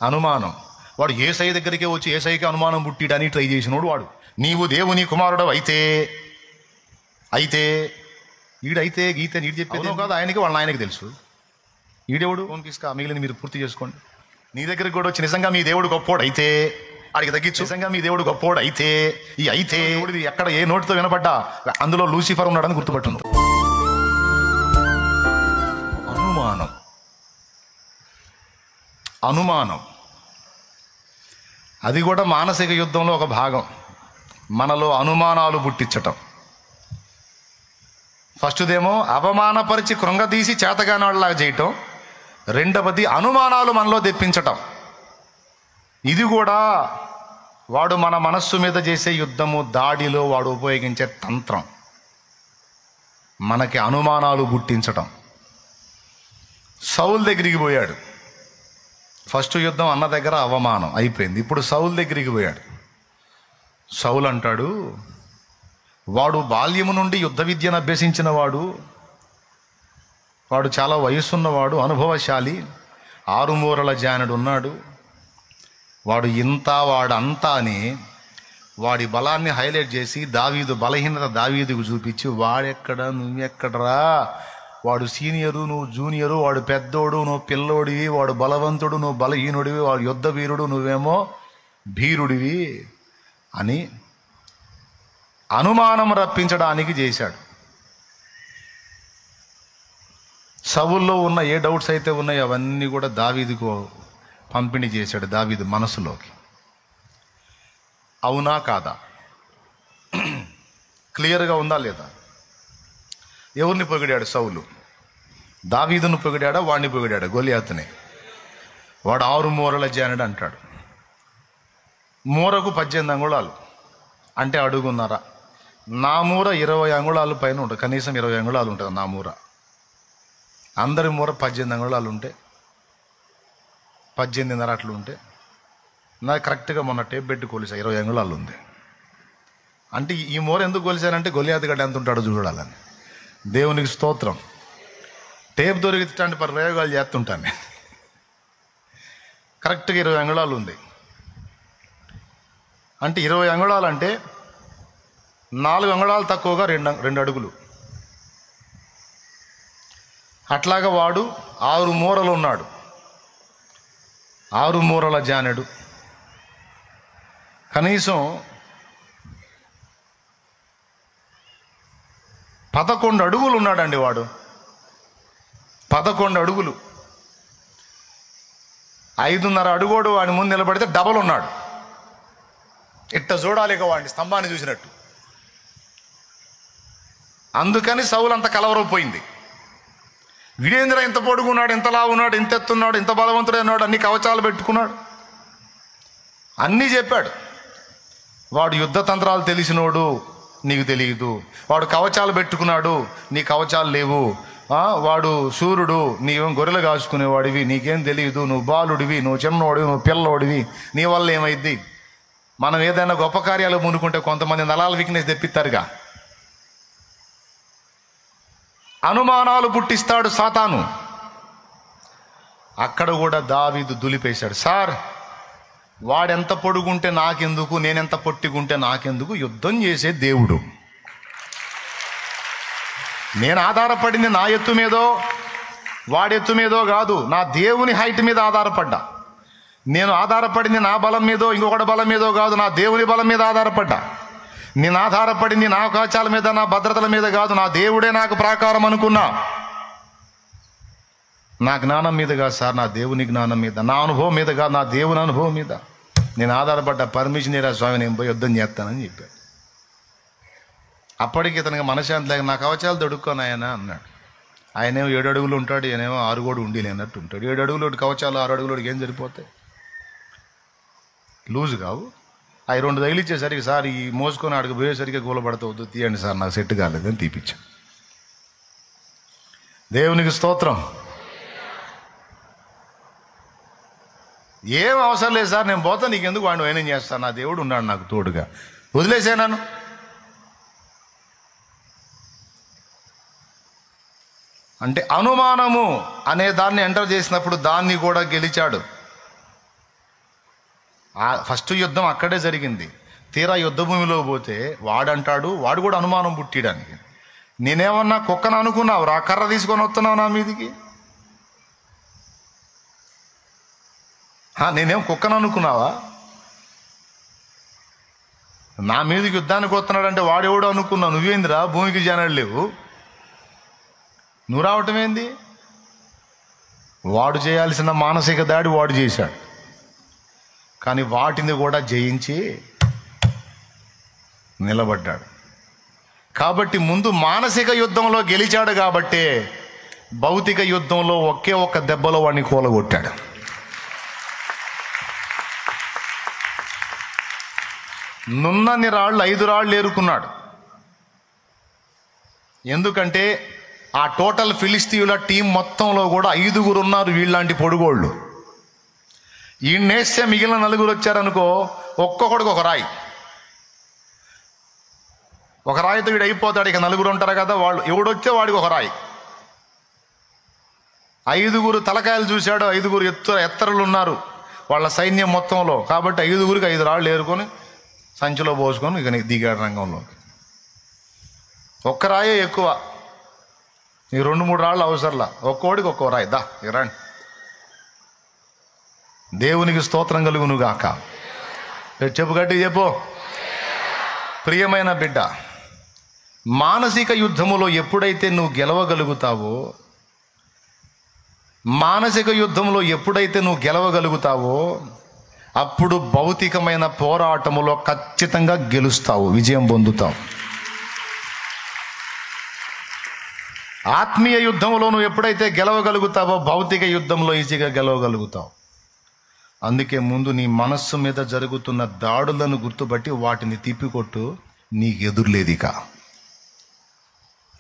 అనుమానం. వాడు యేసయ్య దగ్గరికే వచ్చి యేసయ్యకి అనుమానం పుట్టిడని ట్రై చేసినోడు వాడు. నీవు దేవుని కుమారుడు అయితే ఈడైతే గీతే నీడు చెప్పేది కాదు, ఆయనకి వాళ్ళ ఆయనకి తెలుసు. ఈడెవడు ఫోన్ తీసుకా, మిగిలిన మీరు పూర్తి చేసుకోండి. నీ దగ్గరికి కూడా వచ్చి నిజంగా మీ దేవుడు గొప్పోడు అయితే అడిగి తగ్గించు. నిజంగా మీ దేవుడు గొప్పోడు అయితే ఈ అయితే ఎక్కడ ఏ నోటితో వినపడ్డా అందులో లూసిఫర్ ఉన్నాడని గుర్తుపట్టును. అనుమానం అది కూడా మానసిక యుద్ధంలో ఒక భాగం. మనలో అనుమానాలు పుట్టించటం. ఫస్ట్దేమో అవమానపరిచి కృంగదీసి చేతగానాళ్ళలాగా చేయటం. రెండవది అనుమానాలు మనలో తెప్పించటం. ఇది కూడా వాడు మన మనస్సు మీద చేసే యుద్ధము, దాడిలో వాడు ఉపయోగించే తంత్రం. మనకి అనుమానాలు పుట్టించటం. సౌలు దగ్గరికి పోయాడు. ఫస్ట్ యుద్ధం అన్న దగ్గర అవమానం అయిపోయింది. ఇప్పుడు సౌలు దగ్గరికి పోయాడు. సౌలు అంటాడు, వాడు బాల్యము నుండి యుద్ధ విద్యను అభ్యసించిన వాడు చాలా వయసున్నవాడు, అనుభవశాలి, 6 మూరల జానుడు ఉన్నాడు. వాడు ఇంత వాడంతా అని వాడి బలాన్ని హైలైట్ చేసి దావీదు బలహీనత దావీదుకు చూపించి, వాడెక్కడ నువ్వెక్కడరా, వాడు సీనియరు నువ్వు జూనియరు, వాడు పెద్దోడు నువ్వు పిల్లోడివి, వాడు బలవంతుడు నువ్వు బలహీనుడివి, వాడు యుద్ధ వీరుడు నువ్వేమో భీరుడివి అని అనుమానం రప్పించడానికి చేశాడు. సౌల్లో ఉన్న ఏ డౌట్స్ అయితే ఉన్నాయో అవన్నీ కూడా దావీదుకు పంపిణీ చేశాడు. దావీదు మనసులోకి. అవునా కాదా? క్లియర్గా ఉందా లేదా? ఎవరిని పొగిడాడు సౌలు? దావీదును పొగిడాడా, వాడిని పొగిడాడా? గొలియాతుని. వాడు 6 మూరల జానుడు అంటాడు. మూరకు 18 అంగుళాలు అంటే అడుగున్నర. నా మూర 20 అంగుళాలు పైన ఉంటుంది, కనీసం 20 అంగుళాలు ఉంటుంది నా మూర. అందరి మూర 18 అంగుళాలు ఉంటే 18.5 అట్లు ఉంటే నాకు కరెక్ట్గా మొన్న టేప్ పెట్టి కొలిసా 20 అంగుళాలు ఉంది. అంటే ఈ మూర ఎందుకు కొలిసానంటే గొలియాతు గడ్డ ఎంత ఉంటాడో చూడాలని. దేవునికి స్తోత్రం. టేప్ దొరికితే ప్రయోగాలు చేస్తుంటాను. కరెక్ట్గా 20 అంగుళాలు ఉంది. అంటే 20 అంగుళాలు అంటే 4 అంగుళాలు తక్కువగా 2 అడుగులు. అట్లాగా వాడు 6 మూరలు ఉన్నాడు. 6 మూరల జానెడు. కనీసం 11 అడుగులు ఉన్నాడండి వాడు. 11 అడుగులు. 5.5 అడుగోడు వాడి ముందు నిలబడితే డబల్ ఉన్నాడు. ఇట్ట చూడాలిక వాడిని స్తంభాన్ని చూసినట్టు. అందుకని సౌలు అంత కలవరపోయింది. వీడేంద్ర ఇంత పొడుగున్నాడు, ఇంతలా ఉన్నాడు, ఇంత ఎత్తున్నాడు, ఇంత బలవంతుడైనాడు, అన్ని కవచాలు పెట్టుకున్నాడు, అన్నీ చెప్పాడు. వాడు యుద్ధ తంత్రాలు తెలిసినోడు, నీకు తెలియదు. వాడు కవచాలు పెట్టుకున్నాడు, నీ కవచాలు లేవు. వాడు సూర్యుడు, నీవేం గొర్రెలు కాచుకునేవాడివి, నీకేం తెలియదు. నువ్వు బాలుడివి, నువ్వు చిన్నోడివి, నువ్వు పిల్లోడివి, నీ వల్ల ఏమైద్ది? మనం ఏదైనా గొప్ప కార్యాలు మునుకుంటే కొంతమంది నలాల వీక్నెస్ తెప్పిస్తారుగా. అనుమానాలు పుట్టిస్తాడు సాతాను. అక్కడ కూడా దావీదు దులిపేశాడు. సార్, వాడెంత పొడుగుంటే నాకెందుకు, నేనెంత పొట్టిగుంటే నాకెందుకు, యుద్ధం చేసే దేవుడు. నేను ఆధారపడింది నా ఎత్తు మీదో వాడెత్తు మీదో కాదు, నా దేవుని హైట్ మీద ఆధారపడ్డా. నేను ఆధారపడింది నా బలం మీదో ఇంకొకటి బలం మీదో కాదు, నా దేవుని బలం మీద ఆధారపడ్డా. నేను ఆధారపడింది నా కవచాల మీద, నా భద్రతల మీద కాదు, నా దేవుడే నాకు ప్రాకారం అనుకున్నా. నా జ్ఞానం మీద కాదు సార్, నా దేవుని జ్ఞానం మీద, నా అనుభవం మీద కాదు, నా దేవుని అనుభవం మీద నేను ఆధారపడ్డ. పర్మిషన్ ఇరా స్వామి, నేను పోయి యుద్ధం చేస్తానని చెప్పాడు. అప్పటికి ఇతనికి మనశాంతి లేక, నా కవచాలు దొడుక్కొని ఆయన అన్నాడు. ఆయనేమో 7 అడుగులు ఉంటాడు, ఈయనేమో 6 కూడా ఉండి లేనట్టు ఉంటాడు. 7 అడుగులోటి కవచాలు 6 అడుగులోటికి ఏం సరిపోతాయి? లూజ్ కావు. అవి 2 తగిలిచ్చేసరికి, సార్ ఈ మోసుకొని ఆడికి పోయేసరికి కూలబడతా వద్దు, తీయండి సార్, నాకు సెట్ కాలేదని తీపిచ్చాను. దేవునికి స్తోత్రం. ఏం అవసరం లేదు సార్, నేను పోతా, నీకెందుకు వాడిని వైనం చేస్తాను, నా దేవుడు ఉన్నాడు నాకు తోడుగా, వదిలేసాను. అంటే అనుమానము అనే దాన్ని ఎంటర్ చేసినప్పుడు దాన్ని కూడా గెలిచాడు. ఫస్ట్ యుద్ధం అక్కడే జరిగింది. తీరా యుద్ధ భూమిలో పోతే వాడంటాడు, వాడు కూడా అనుమానం పుట్టియడానికి, నేనేమన్నా కుక్కను అనుకున్నావు రా, కర్ర తీసుకొని వస్తున్నావు నా మీదికి, నేనేం కుక్కను అనుకున్నావా, నా మీదకి యుద్ధానికి వస్తున్నాడంటే వాడెవడో అనుకున్నావు, నువ్వేందిరా భూమికి జనాలు లేవు, నువ్వు రావటం ఏంది? వాడు చేయాల్సిన మానసిక దాడి వాడు చేశాడు, కానీ వాటిని కూడా జయించి నిలబడ్డాడు. కాబట్టి ముందు మానసిక యుద్ధంలో గెలిచాడు, కాబట్టే భౌతిక యుద్ధంలో ఒకే ఒక్క దెబ్బలో వాడిని కూలగొట్టాడు. నున్నన్ని రాళ్ళు 5 రాళ్ళు ఏరుకున్నాడు. ఎందుకంటే ఆ టోటల్ ఫిలిస్తీయుల టీం మొత్తంలో కూడా 5 ఉన్నారు వీళ్ళంటి పొడుగోళ్ళు. ఈ నేస్తే మిగిలిన 4 వచ్చారనుకో, ఒక్కొక్కడికి ఒక రాయి, ఒక రాయితో వీడు అయిపోతాడు. ఇక 4 ఉంటారు కదా, వాళ్ళు ఎవడొచ్చే వాడికి ఒక రాయి. 5 తలకాయలు చూశాడు, 5 ఎత్తరులు ఉన్నారు వాళ్ళ సైన్యం మొత్తంలో. కాబట్టి 5కి 5 రాళ్ళు ఏరుకొని సంచిలో పోసుకొని ఇక దిగాడు రంగంలోకి. ఒక్క రాయే ఎక్కువ, ఈ 2-3 రాళ్ళు అవసరంలా, ఒక్కోడికి ఒక్కో రాయి. దా ఇక రండి, దేవునికి స్తోత్రం కలుగును గాక. చెప్పు గట్టి చెప్పు. ప్రియమైన బిడ్డ, మానసిక యుద్ధములో ఎప్పుడైతే నువ్వు గెలవగలుగుతావో, అప్పుడు భౌతికమైన పోరాటములో ఖచ్చితంగా గెలుస్తావు, విజయం పొందుతావు. ఆత్మీయ యుద్ధంలో నువ్వు ఎప్పుడైతే గెలవగలుగుతావో, భౌతిక యుద్ధంలో ఈజీగా గెలవగలుగుతావు. అందుకే ముందు నీ మనస్సు మీద జరుగుతున్న దాడులను గుర్తుపట్టి వాటిని తిప్పికొట్టు, నీకు ఎదురులేదు. ఇక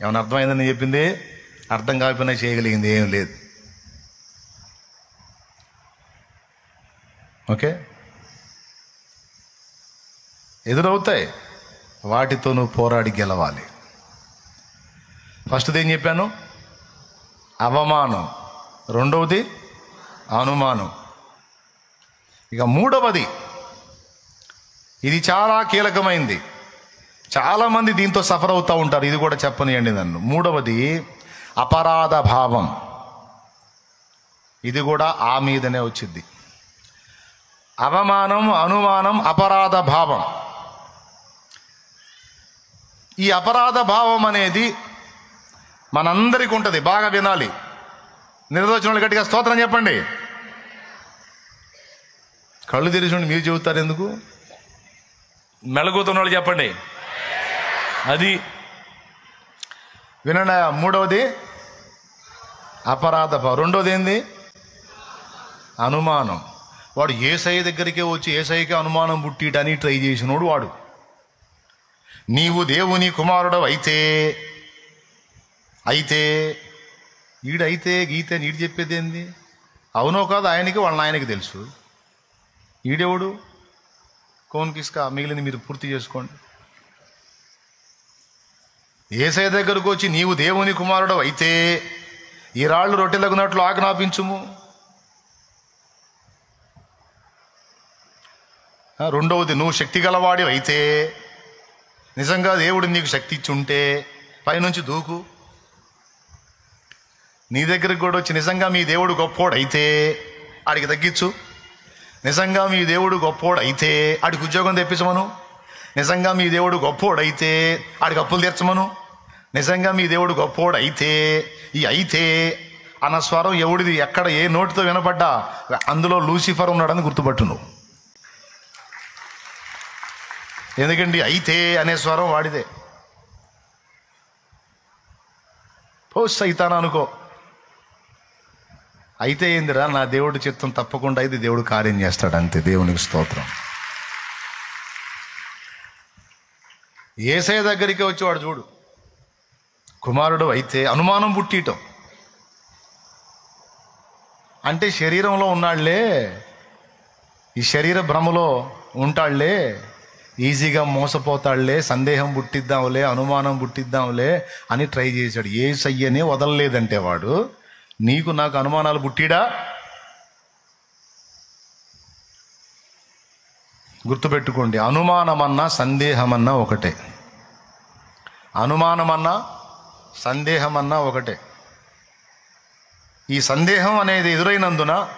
ఏమైనా అర్థమైందని చెప్పింది? అర్థం కాకపోయినా చేయగలిగింది ఏం లేదు. ఓకే, ఎదురవుతాయి, వాటితో నువ్వు పోరాడి గెలవాలి. ఫస్ట్ది ఏం చెప్పాను? అవమానం. రెండవది అనుమానం. ఇక మూడవది, ఇది చాలా కీలకమైంది, చాలామంది దీంతో సఫర్ అవుతూ ఉంటారు, ఇది కూడా చెప్పనియండి నన్ను. మూడవది అపరాధ భావం. ఇది కూడా ఆ మీదనే వచ్చింది. అవమానం, అనుమానం, అపరాధ భావం. ఈ అపరాధ భావం అనేది మనందరికీ ఉంటుంది, బాగా వినాలి. నిర్వచనం వాళ్ళు గట్టిగా స్తోత్రం చెప్పండి. కళ్ళు తెరిచి మీరు చెబుతారు ఎందుకు? మెలగుతున్న వాళ్ళు చెప్పండి. అది వినండి. మూడవది అపరాధ భావం. రెండవది ఏంది? అనుమానం. వాడు యేసయ్య దగ్గరికే వచ్చి యేసయ్యకి అనుమానం పుట్టిటని ట్రై చేసినోడు వాడు. నీవు దేవుని కుమారుడు అయితే ఈడైతే గీతే నీడు చెప్పేది ఏంది? అవునో కాదు ఆయనకి వాళ్ళ ఆయనకి తెలుసు. ఈడెవడు? కోన్ కిస్కా, మిగిలింది మీరు పూర్తి చేసుకోండి. యేసయ్య దగ్గరకు వచ్చి నీవు దేవుని కుమారుడు అయితే ఈ రాళ్ళు రొట్టెలగునట్లు ఆజ్ఞాపించుము. రెండవది, నువ్వు శక్తి గలవాడి అయితే, నిజంగా దేవుడు నీకు శక్తి ఇచ్చి ఉంటే పైనుంచి దూకు. నీ దగ్గరికి కూడా వచ్చి నిజంగా మీ దేవుడు గొప్పోడు అయితే ఆడికి తగ్గించు. నిజంగా మీ దేవుడు గొప్పోడు అయితే ఆడికి ఉద్యోగం తెప్పించమను. నిజంగా మీ దేవుడు గొప్పోడు అయితే ఆడికి అప్పులు తీర్చమను. నిజంగా మీ దేవుడు గొప్పోడు అయితే, ఈ అయితే అన్న స్వరం ఎవడిది ఎక్కడ ఏ నోటితో వినపడ్డా అందులో లూసిఫర్ ఉన్నాడని గుర్తుపట్టు నువ్వు. ఎందుకంటే అయితే అనే స్వరం వాడిదే. సైతాన్ అనుకో, అయితే ఏందిరా, నా దేవుడి చిత్తం తప్పకుండా అయితే దేవుడు కార్యం చేస్తాడు, అంతే. దేవునికి స్తోత్రం. యేసయ్య దగ్గరికి వచ్చేవాడు చూడు, కుమారుడు అయితే అనుమానం పుట్టియటం అంటే శరీరంలో ఉన్నాళ్లే, ఈ శరీర భ్రమలో ఉంటాళ్లే, ఈజీగా మోసపోతాళ్లే, సందేహం పుట్టిద్దాంలే, అనుమానం పుట్టిద్దాంలే అని ట్రై చేశాడు. యేసయ్యనే వదలలేదంటే వాడు, నీకు నాకు అనుమానాలు పుట్టిడా? గుర్తుపెట్టుకోండి, అనుమానమన్నా సందేహమన్నా ఒకటే. అనుమానమన్నా సందేహమన్నా ఒకటే. ఈ సందేహం అనేది ఎదురైనందున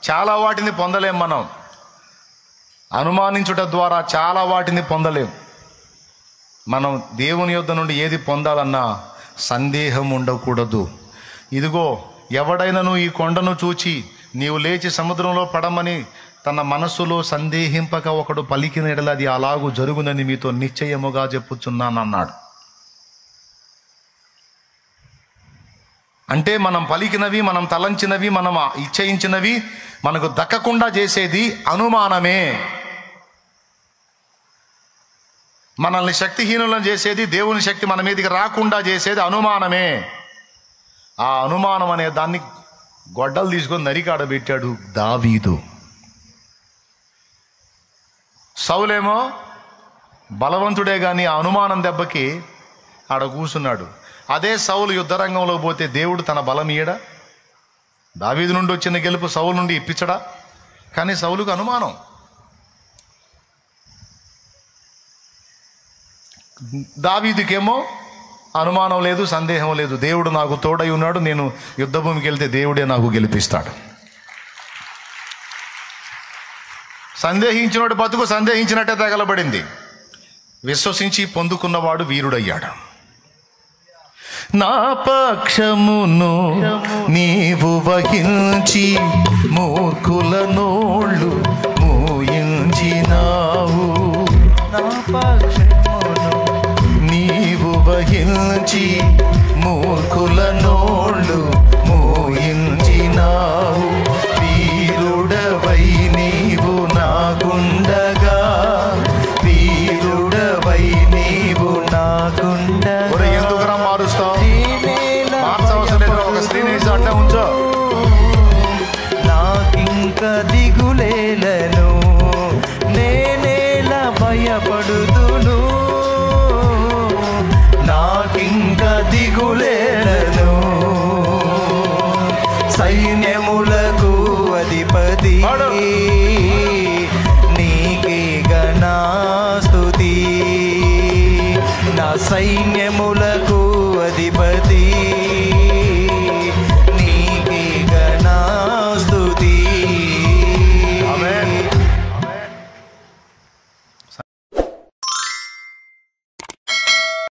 చాలా వాటిని పొందలేం. మనం అనుమానించుట ద్వారా చాలా వాటిని పొందలేం. మనం దేవుని యొద్ద నుండి ఏది పొందాలన్నా సందేహం ఉండకూడదు. ఇదిగో, ఎవడైనను ఈ కొండను చూచి నీవు లేచి సముద్రంలో పడమని తన మనస్సులో సందేహింపక ఒకడు పలికిన ఎడల అది అలాగూ జరుగునని మీతో నిశ్చయముగా చెప్పుచున్నానన్నాడు. అంటే మనం పలికినవి, మనం తలంచినవి, మనం ఇచ్చయించినవి మనకు దక్కకుండా చేసేది అనుమానమే. మనల్ని శక్తిహీనులను చేసేది, దేవుని శక్తి మన మీదకి రాకుండా చేసేది అనుమానమే. ఆ అనుమానం అనే దాన్ని గొడ్డలు తీసుకొని నరికాడబెట్టాడు దావీదు. సౌలేమో బలవంతుడే కానీ ఆ అనుమానం దెబ్బకి ఆడ కూసున్నాడు. అదే సౌలు యుద్ధరంగంలో పోతే దేవుడు తన బలం ఇయ్యడా? దావీదు నుండి వచ్చిన గెలుపు సౌలు నుండి ఇప్పించడా? కానీ సౌలుకు అనుమానం. దావీదుకేమో అనుమానం లేదు, సందేహం లేదు. దేవుడు నాకు తోడై ఉన్నాడు, నేను యుద్ధభూమికి వెళ్తే దేవుడే నాకు గెలిపిస్తాడు. సందేహించినోడు బతుకు సందేహించినట్టే తగలబడింది. విశ్వసించి పొందుకున్నవాడు వీరుడయ్యాడు. నా పక్షమును నీవు వహించి మూర్ఖుల నోళ్ళు మూయించినావు. నా పక్షమును నీవు వహించి మూర్ఖుల నోళ్ళు మూయించినావు. వీరుడవై నీవు నాకుండగా, వీరుడవై నీవు నాకుండగా. ఎందుకురా మారుస్తావు? మార్చవలసిన లేదు. ఒక స్త్రీని అడ్డం ఉంచో. నాకింక దిగులే